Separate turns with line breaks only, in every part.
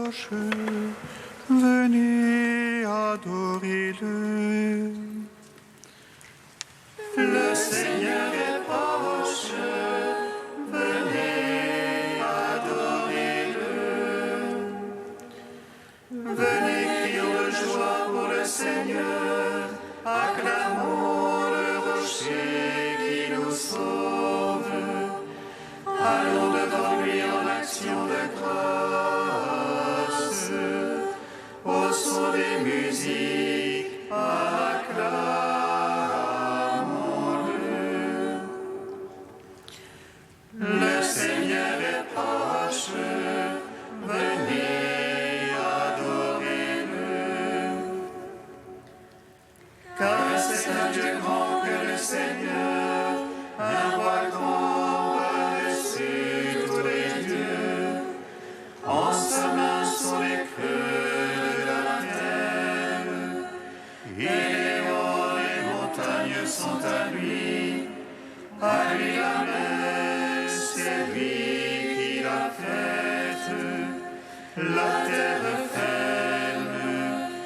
proche, venez adorer-le. Le Seigneur est proche, venez adorer-le. Venez, crions de joie pour le Seigneur, acclamons le rocher qui nous sauve. Allons devant lui en action de grâce, au son des musiques, acclamons-le. Le Seigneur est proche, venez adorer-le. Car c'est un Dieu grand que le Seigneur, un roi grand par-dessus tous les dieux. En sa main sont les creux de la terre, et les hauts des montagnes sont à lui la mer, c'est lui qui l'a faite, la terre ferme,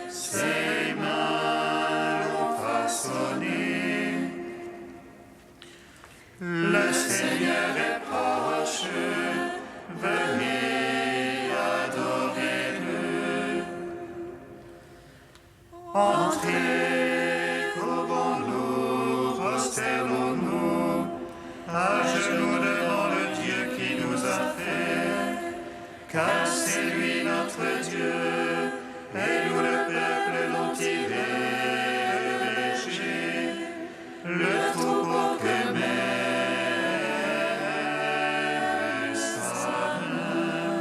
ses mains l'ont façonnée. Le Seigneur est proche, venez adorer-le. Entrez, courbons-nous, prosternons-nous, à genoux devant le Dieu qui nous a fait, car c'est lui notre Dieu, et nous le peuple dont il est le berger, le troupeau que mène sa main.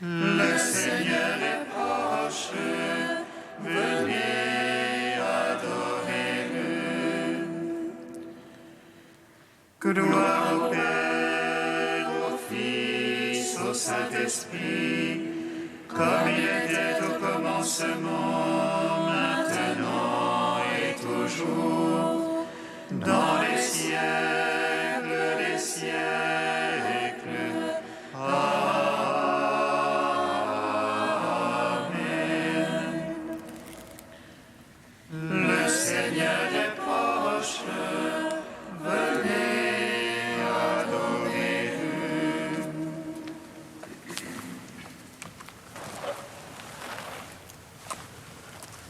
Le Seigneur est proche, venez adorer-le. Gloire au Père, au Fils, au Saint-Esprit, comme il était au commencement, maintenant et toujours, dans les siècles des siècles. Amen. Le Seigneur est proche, venez adorer-le.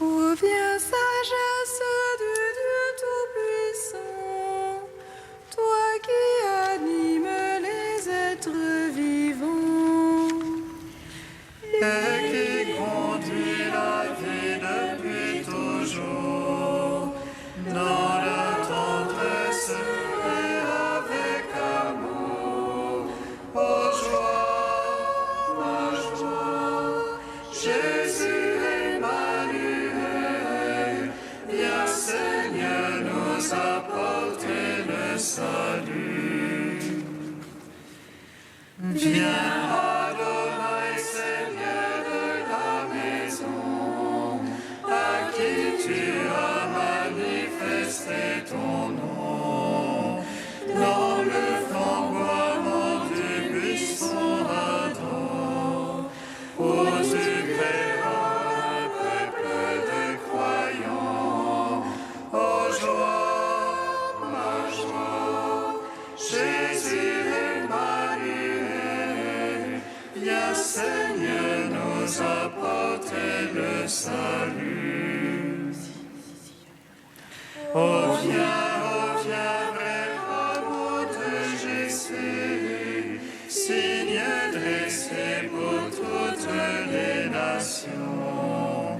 Où vient sagesse du Dieu Tout-Puissant, toi qui animes les êtres vivants,
Et qui conduit la vie depuis toujours, dans la tendresse et avec amour. Oh joie, ma joie, Jésus Emmanuel, viens Seigneur nous apporter le salut. Viens Adonai, Seigneur de la maison, à qui tu as manifesté ton nom, dans le flamboiement du buisson ardent, où tu créeras un peuple de croyants. Oh joie, ma joie, Jésus Emmanuel, viens Seigneur nous apporter le salut. Oh viens, vrai rameau de Jessé, signe dressé pour toutes les nations.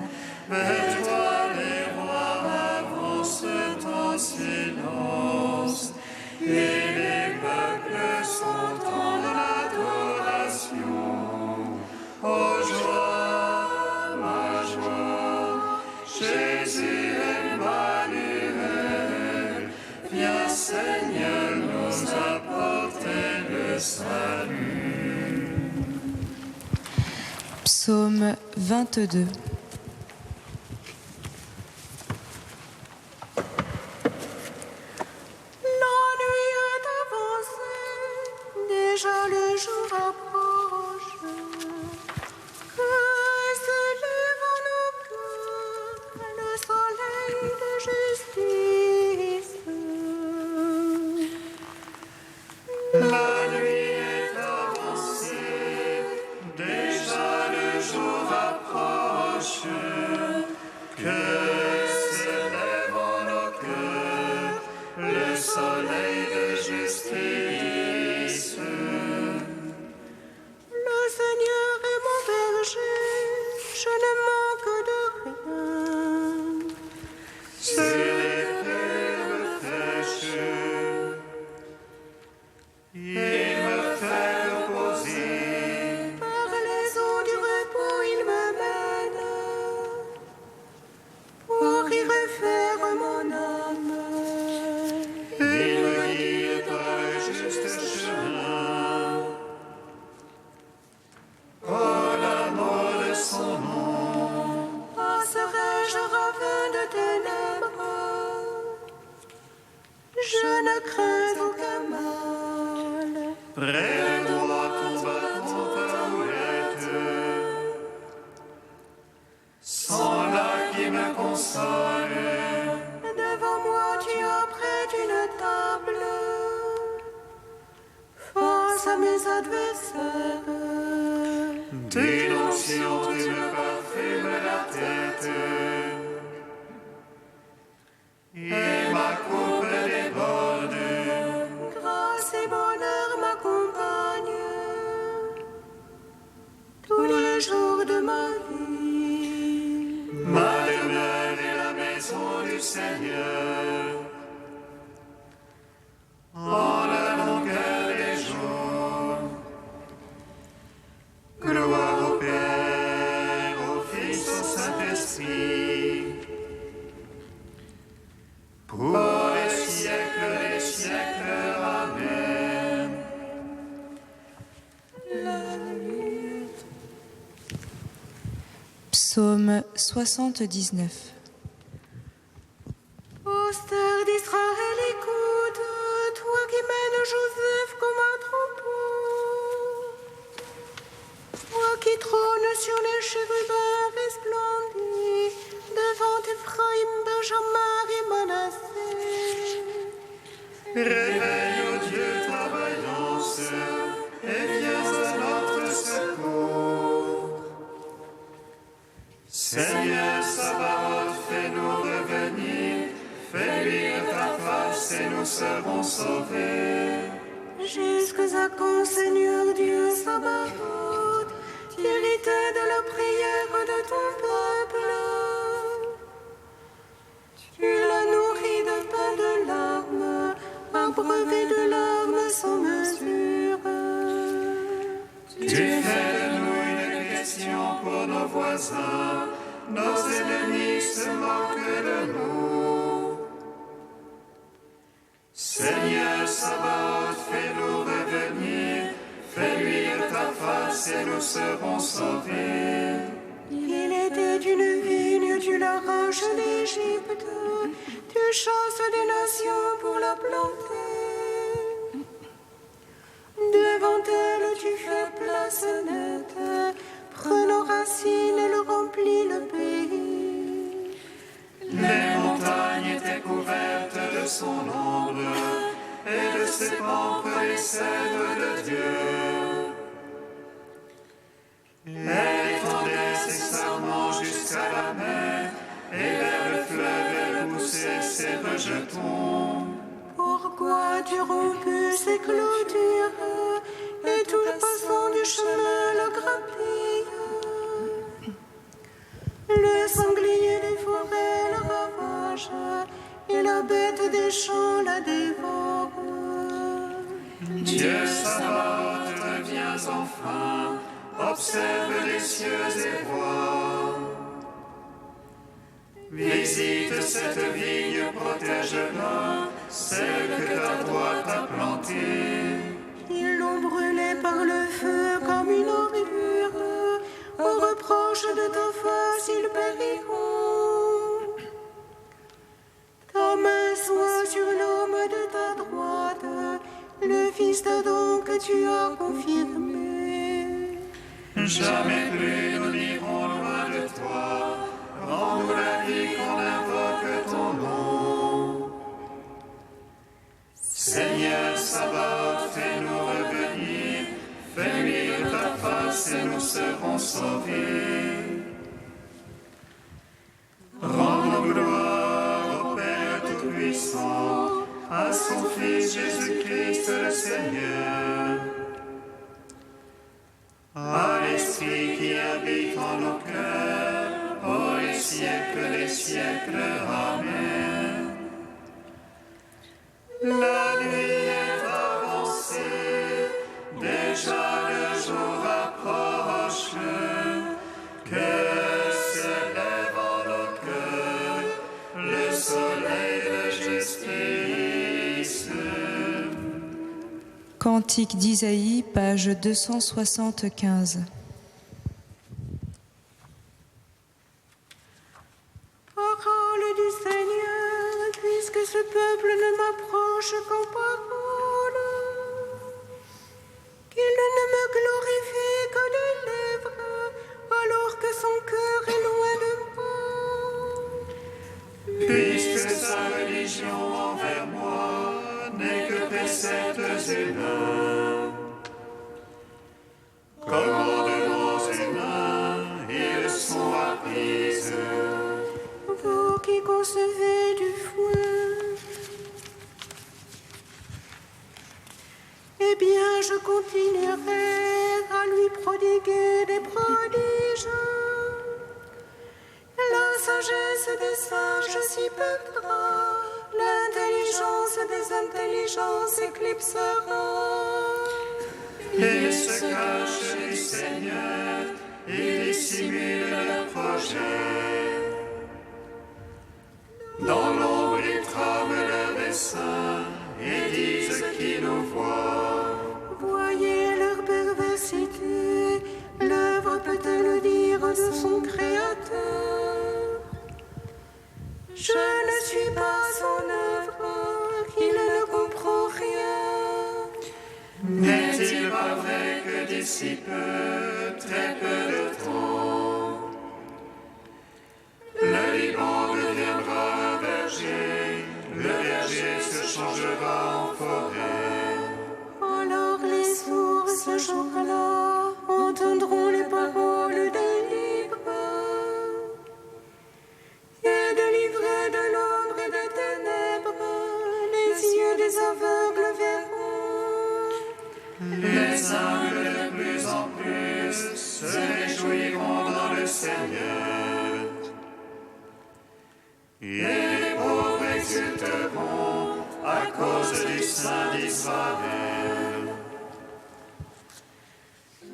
Vers toi les rois avancent en silence, et les peuples sont en adoration. Oh joie, ma joie, Jésus Emmanuel, viens Seigneur nous apporter le salut.
Psaume 22. La nuit est avancée, déjà le jour approche. ne crains aucun mal.
Près de moi tombe ta houlette, sans là qui me console.
Devant moi tu apprêtes une table, face à mes adversaires.
Tes notions, tu me parfumes la tête, et ma coupe déborde.
Grâce et bonheur m'accompagnent tous les jours de ma vie.
Ma demeure est la maison du Seigneur, en la longueur des jours. Gloire au Père, au Fils, au Saint-Esprit, pour les siècles des siècles. Amen.
Psaume 79. Austère d'Israël, écoute, toi qui mènes Joseph comme un troupeau, toi qui trônes sur les chérubins resplendis, devant Ephraïm, Benjamin et Manassé.
Réveille, ô Dieu, ta vaillance, et viens à notre secours. Seigneur Sabaoth, fais-nous revenir, fais luire ta face et nous serons sauvés.
Jusque à quand, Seigneur Dieu Sabaoth, t'irritais de la prière de ton peuple? Tu l'as nourri de pain de larmes, abreuvé de larmes sans mesure.
Tu fais de nous une question pour nos voisins, nos ennemis se moquent de nous. Seigneur Sabaoth, fais-nous revenir, fais luire ta face et nous serons sauvés.
Il était une vigne, tu l'arraches d'Égypte, tu chasses des nations pour la planter. Devant elle, tu fais place nette, prenant racine, elle remplit le pays.
Les montagnes étaient couvertes de son ombre, et de ses pampres les cèdres de Dieu. Elle étendait ses sarments jusqu'à la mer, et vers le fleuve elle poussait ses rejetons.
Pourquoi tu rompus ces clôtures, et tout le passant du chemin la grappille? Le sanglier des forêts la ravage, et la bête des champs la dévore.
Dieu Sabaoth, reviens enfin, observe les cieux et vois. Visite cette vigne, protège-la, celle que ta droite a plantée.
Ils l'ont brûlée par le feu comme une ordure, au reproche de ta face ils périront. Ta main soit sur l'homme de ta droite, le fils d'Adam que tu as confirmé.
Jamais plus nous n'irons loin de toi, rends-nous la vie qu'on invoque ton nom. Seigneur Sabaoth, fais-nous revenir, fais luire ta face et nous serons sauvés. Rendons gloire au Père Tout-Puissant, à son Fils Jésus-Christ le Seigneur, à l'Esprit qui habite en nos cœurs, pour les siècles des siècles. Amen. La nuit est avancée, déjà le jour approche, que s'élève en nos cœurs le soleil de justice.
Cantique d'Isaïe, page 275. Parole du Seigneur, puisque ce peuple ne m'approche qu'en parole, qu'il ne me glorifie que des lèvres, alors que son cœur est loin de moi.
Puisque sa religion envers moi n'est que préceptes humains. Commandements humains, ils sont apprises.
Vous qui concevez du foin, eh bien je continuerai à lui prodiguer des prodiges. La sagesse des sages s'y perdra, l'intelligence des intelligences éclipsera.
Ils se cachent du Seigneur, ils dissimulent leurs projets. Dans l'ombre, ils trament leurs desseins et disent qui nous voit.
Voyez leur perversité, l'œuvre peut-elle dire de son Créateur? Je ne suis pas son œuvre, qu'il ne comprend rien.
N'est-il pas vrai que d'ici peu, très peu de temps, le Liban deviendra un verger, le verger se changera en forêt.
Alors les sourds ce jour-là entendront les paroles des libres, et délivrés de l'ombre et des ténèbres, les yeux des aveugles verront.
Les humbles de plus en plus se réjouiront dans le Seigneur, et les pauvres exulteront à cause du Saint d'Israël.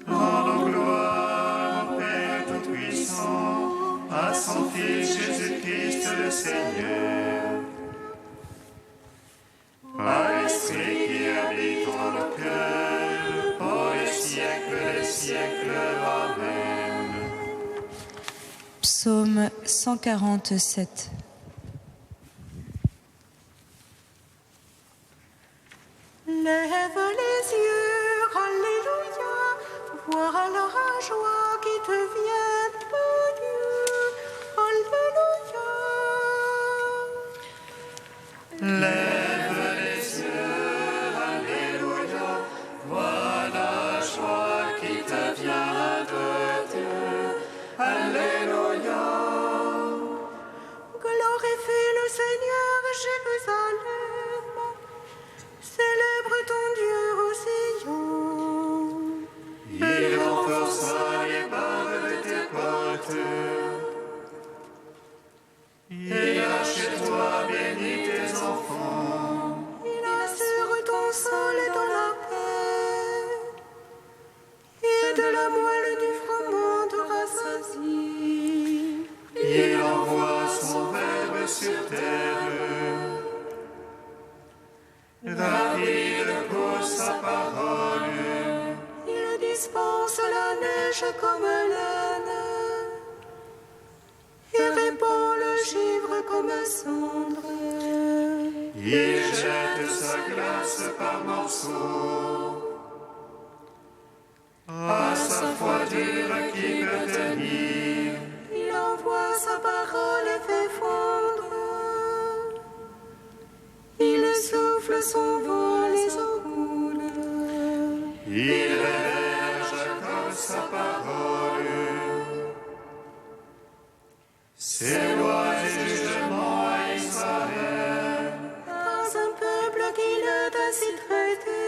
Rendons gloire au Père Tout-Puissant, à son Fils Jésus-Christ le Seigneur, à l'Esprit qui habite en nos cœurs, pour les siècles des siècles. Amen.
Psaume 147.
Lève les yeux, alléluia, vois la joie qui te vient de Dieu, alléluia.
Lève les yeux, alléluia, vois la joie qui te vient de Dieu, alléluia.
Glorifie le Seigneur, Jérusalem, célèbre ton Dieu au Sion.
Il renforcera les barres de tes portes. Il a chez toi béni tes enfants.
Il assure ton sol dans la paix, et de la moelle du froment te rassasie.
Il envoie son verbe sur terre. Rapide pour sa parole.
Il dispense la neige comme laine, et répand le givre comme cendre.
Il jette sa glace par morceaux. À sa foi dure qui peut tenir.
Il envoie sa parole et fait fondre. Il souffle son vent, les eaux coulent.
Il révèle à Jacob sa parole. Ses lois et jugements à Israël.
Pas un peuple qui ne t'a si traité,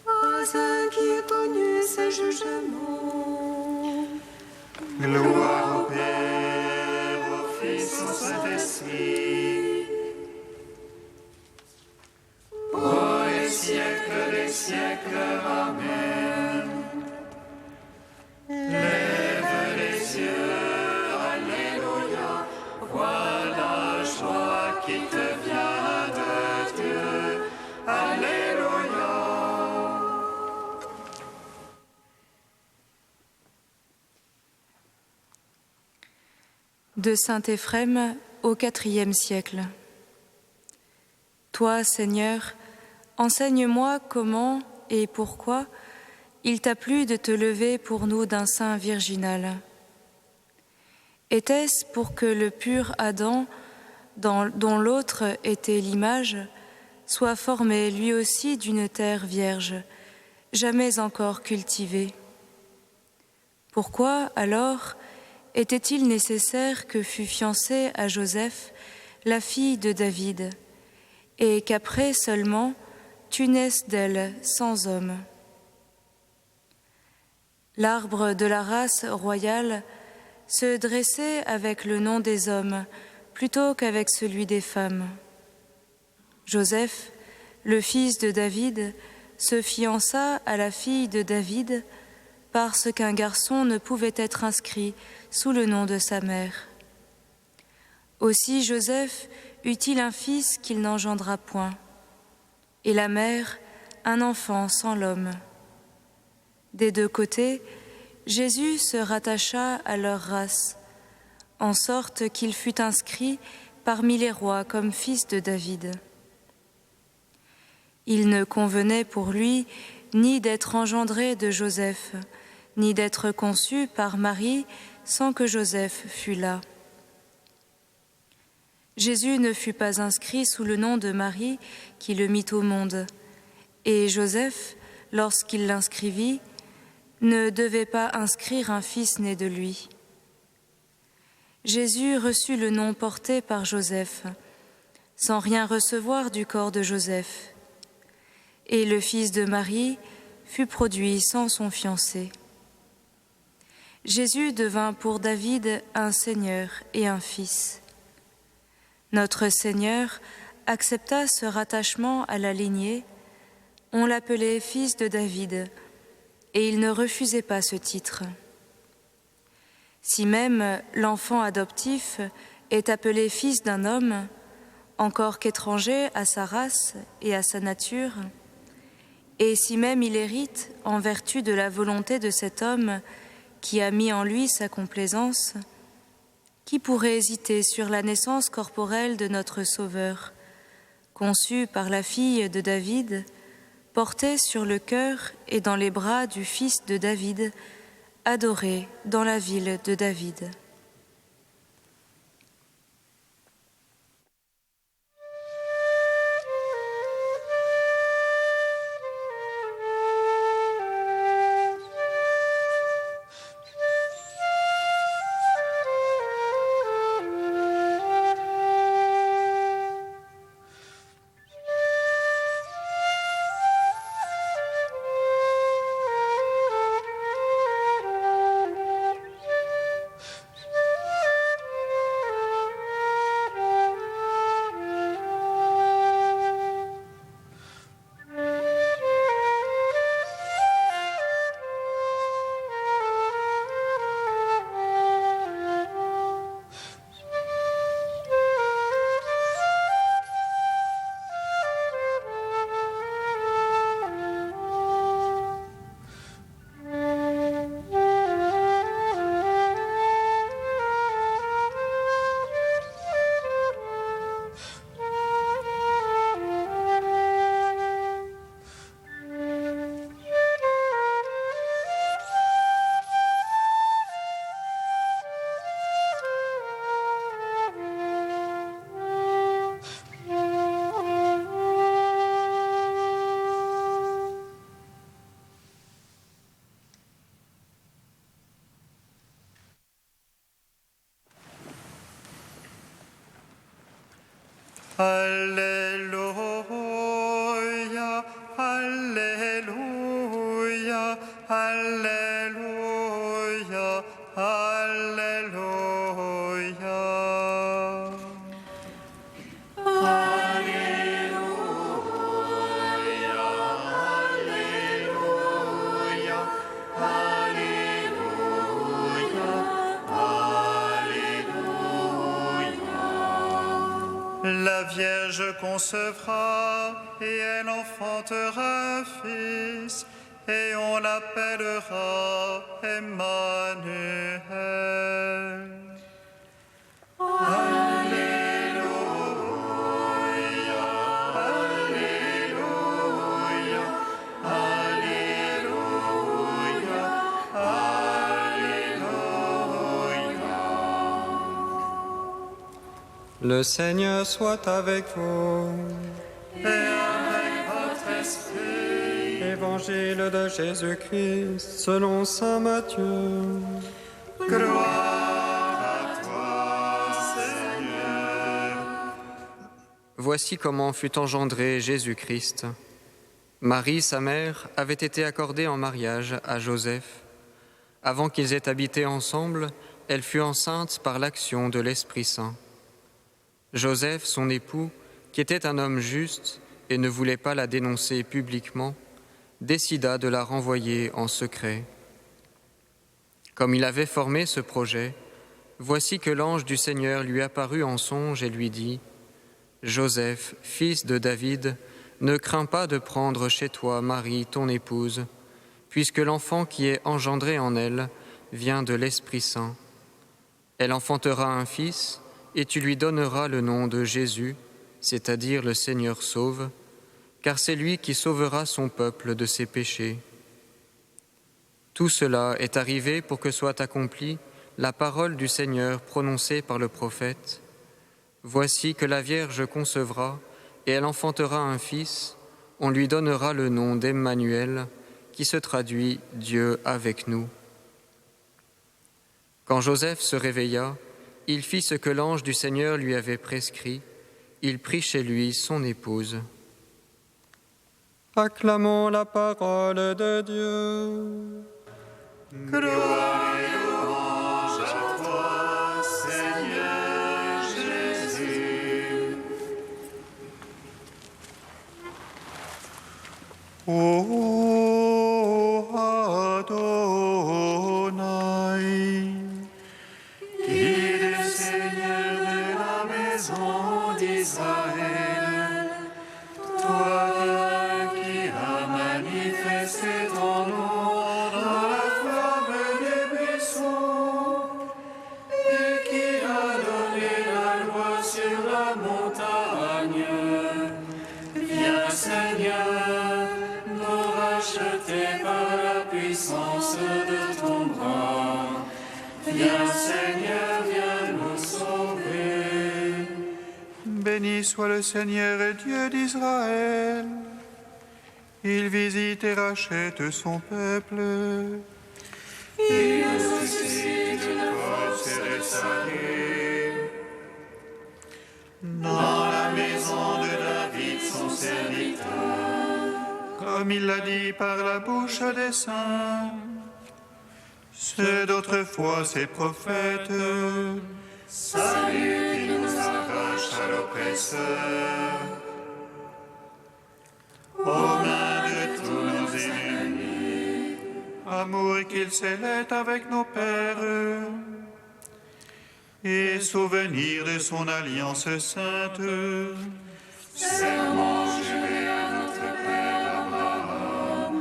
pas un qui ait connu ses jugements.
Gloire au Père, au Fils, au Saint-Esprit. Pour les siècles des siècles, Amen. Lève les yeux, alléluia, vois la joie qui te vient de Dieu, alléluia.
De saint Éphrem, au IVe siècle. Toi, Seigneur, enseigne-moi comment et pourquoi il t'a plu de te lever pour nous d'un sein virginal. Était-ce pour que le pur Adam, dont l'autre était l'image, soit formé lui aussi d'une terre vierge, jamais encore cultivée? Pourquoi, alors, était-il nécessaire que fût fiancée à Joseph la fille de David, et qu'après seulement tu naisses d'elle sans homme? L'arbre de la race royale se dressait avec le nom des hommes plutôt qu'avec celui des femmes. Joseph, le fils de David, se fiança à la fille de David parce qu'un garçon ne pouvait être inscrit sous le nom de sa mère. Aussi Joseph eut-il un fils qu'il n'engendra point, et la mère un enfant sans l'homme. Des deux côtés, Jésus se rattacha à leur race, en sorte qu'il fut inscrit parmi les rois comme fils de David. Il ne convenait pour lui ni d'être engendré de Joseph, ni d'être conçu par Marie sans que Joseph fût là. Jésus ne fut pas inscrit sous le nom de Marie qui le mit au monde, et Joseph, lorsqu'il l'inscrivit, ne devait pas inscrire un fils né de lui. Jésus reçut le nom porté par Joseph, sans rien recevoir du corps de Joseph, et le fils de Marie fut produit sans son fiancé. Jésus devint pour David un Seigneur et un Fils. Notre Seigneur accepta ce rattachement à la lignée. On l'appelait fils de David, et il ne refusait pas ce titre. Si même l'enfant adoptif est appelé fils d'un homme, encore qu'étranger à sa race et à sa nature, et si même il hérite en vertu de la volonté de cet homme qui a mis en lui sa complaisance, qui pourrait hésiter sur la naissance corporelle de notre Sauveur, conçu par la fille de David, porté sur le cœur et dans les bras du fils de David, adoré dans la ville de David.
Alléluia, Alléluia, Alléluia, Alléluia. La Vierge concevra et elle enfantera un fils, et on l'appellera Emmanuel. Alléluia.
Le Seigneur soit avec vous.
Et avec votre esprit.
Évangile de Jésus-Christ selon saint Matthieu.
Gloire à toi, Seigneur.
Voici comment fut engendré Jésus-Christ. Marie, sa mère, avait été accordée en mariage à Joseph. Avant qu'ils aient habité ensemble, elle fut enceinte par l'action de l'Esprit Saint. Joseph, son époux, qui était un homme juste et ne voulait pas la dénoncer publiquement, décida de la renvoyer en secret. Comme il avait formé ce projet, voici que l'ange du Seigneur lui apparut en songe et lui dit : « Joseph, fils de David, ne crains pas de prendre chez toi Marie, ton épouse, puisque l'enfant qui est engendré en elle vient de l'Esprit Saint. Elle enfantera un fils, et tu lui donneras le nom de Jésus, c'est-à-dire le Seigneur sauve, car c'est lui qui sauvera son peuple de ses péchés. Tout cela est arrivé pour que soit accomplie la parole du Seigneur prononcée par le prophète. Voici que la Vierge concevra, et elle enfantera un fils, on lui donnera le nom d'Emmanuel, qui se traduit « Dieu avec nous ». Quand Joseph se réveilla, il fit ce que l'ange du Seigneur lui avait prescrit. Il prit chez lui son épouse. Acclamons la parole de Dieu.
Gloire et louange à toi, Seigneur Jésus.
Ô Adonai,
Il est Seigneur de la maison d'Israël, toi qui as manifesté ton nom dans la flamme des buissons et qui a donné la loi sur la montagne. Viens, Seigneur, nous racheter par la puissance de ton bras. Viens, Seigneur, viens nous sauver.
béni soit le Seigneur et Dieu d'Israël. Il visite et rachète son peuple.
Il nous suscite une force et le salut. Dans la maison de David, son serviteur.
Comme il l'a dit par la bouche des saints, ceux d'autrefois, ses prophètes.
Salut qui nous arrache à l'oppresseur. Aux mains de tous nos ennemis.
Amour qu'il scellait avec nos pères, et souvenir de son alliance sainte.
Serment juré à notre Père Abraham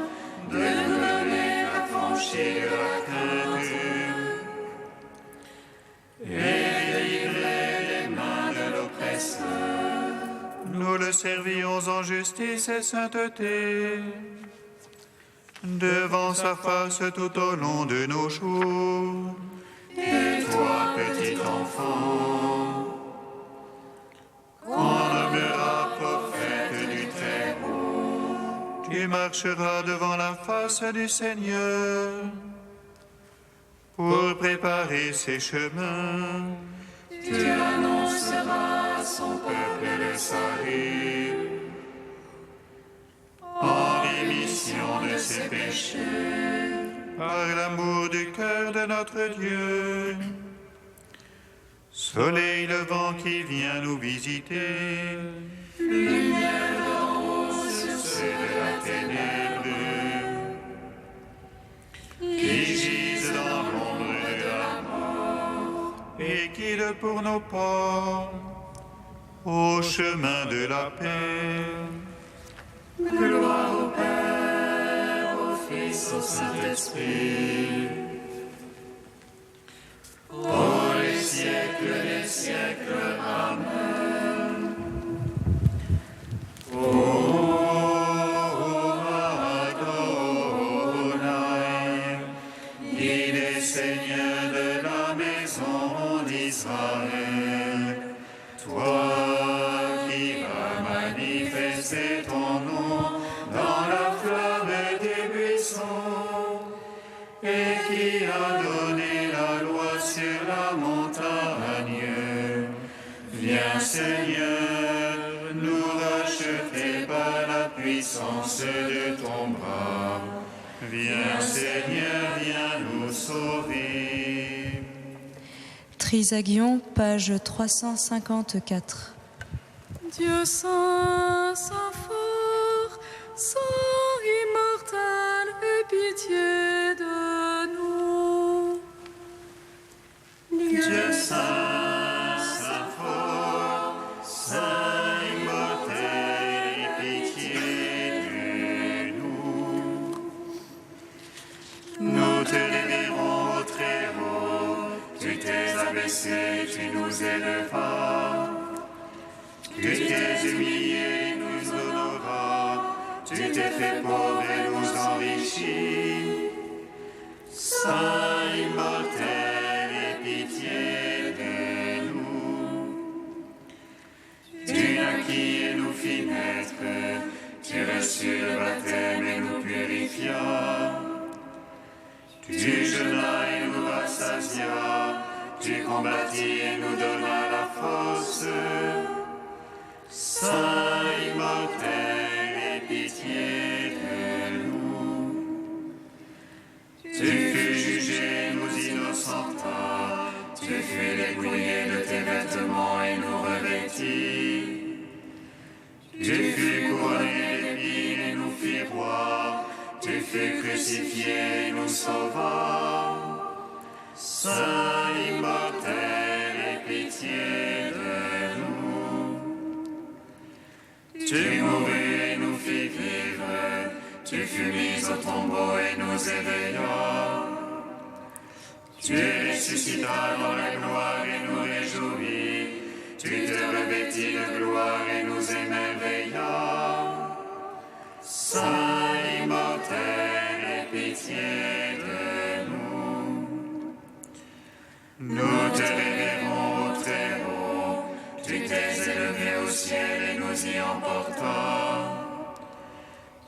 de nous donner affranchis de la crainte et délivrer des mains de l'oppresseur.
Nous le servions en justice et sainteté, devant sa face tout au long de nos jours.
Et toi, petit enfant, qu'on nommera prophète du Très-Haut,
Tu marcheras devant la face du Seigneur pour préparer ses chemins.
tu annonceras à son peuple le salut, en rémission de ses péchés.
Par l'amour du cœur de notre Dieu, soleil levant qui vient nous visiter,
Lumière d'en haut sur ceux de la ténèbre, qui gisent dans l'ombre de la mort.
et guide pour nos pas au chemin de la paix.
Gloire au Père, au Fils, au Saint-Esprit, pour les siècles des siècles. Amen. Adonai, il est Seigneur de la maison d'Israël. Toi manifesté ton nom dans la flamme des buissons, et qui a donné la loi sur la montagne. Viens, Seigneur, nous racheter par la puissance de ton bras. Viens, Seigneur, viens nous sauver.
Trisagion, page 354.
Dieu saint, saint fort, saint immortel, aie pitié de nous.
Dieu saint, saint fort, saint immortel, aie pitié de nous. Nous te lèverons au Très-Haut, tu t'es abaissé, tu nous élevas. Tu t'es humilié, nous honoras, tu t'es fait pauvre et nous enrichis. Saint immortel, aie pitié de nous. Tu naquis et nous fis naître, tu reçus le baptême et nous purifias. Tu jeûnas et nous rassasias, tu combattis et nous donnas la force. Saint immortel, aie pitié de nous. Tu fus jugé, nous innocentas, tu fus dépouillé de tes vêtements et nous revêtis. Tu fus couronné d'épines et nous fis rois, tu fus crucifié et nous sauvas. Saint immortel, aie pitié de nous. Tu mourus et nous fis vivre, tu fus mis au tombeau et nous éveillas. Tu ressuscitas dans la gloire et nous réjouis, tu te revêtis de gloire et nous émerveillas. Saint immortel, aie pitié de nous. Nous te révérons au Très-Haut, tu t'es élevé au ciel et nous y emportas.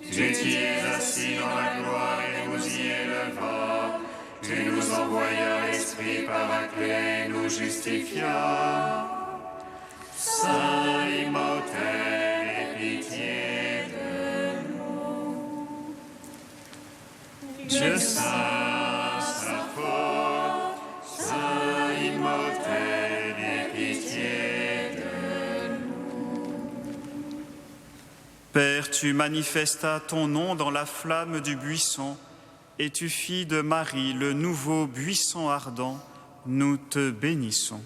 Tu t'y es assis dans la gloire et nous y élevas. Tu nous envoyas l'Esprit Paraclet et nous justifias. Saint immortel, aie pitié de nous. Dieu saint, saint fort, saint immortel, aie pitié de nous.
Père, tu manifestas ton nom dans la flamme du buisson, et tu fis de Marie le nouveau buisson ardent. Nous te bénissons.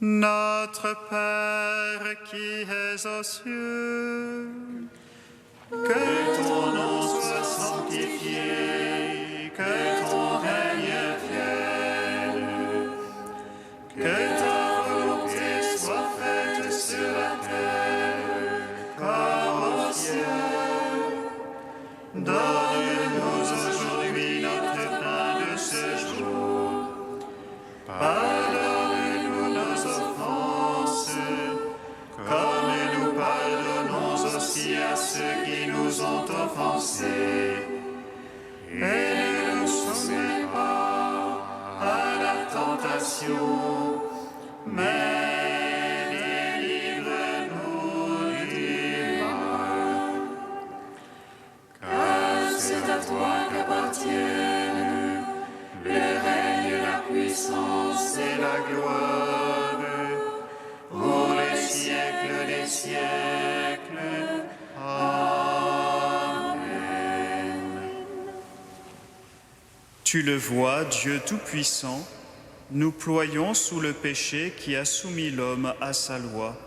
Notre Père qui es aux cieux,
Que ton nom soit sanctifié, que ton règne vienne, que ta volonté soit faite sur la terre comme au ciel. Donne-nous aujourd'hui notre pain de ce jour. Pardonne-nous nos offenses, comme nous pardonnons aussi à ceux qui nous ont offensés. Et ne nous soumets pas à la tentation, mais délivre-nous du mal. Car c'est à toi qu'appartiennent le règne, la puissance et la gloire, pour les siècles des siècles. Amen.
tu le vois, Dieu Tout-Puissant, nous ployons sous le péché qui a soumis l'homme à sa loi.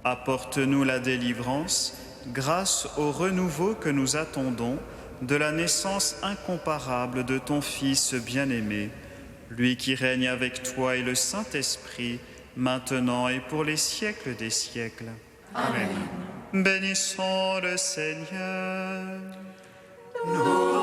Apporte-nous la délivrance grâce au renouveau que nous attendons de la naissance incomparable de ton Fils bien-aimé, lui qui règne avec toi et le Saint-Esprit, maintenant et pour les siècles des siècles.
Amen.
Bénissons le Seigneur.
Nous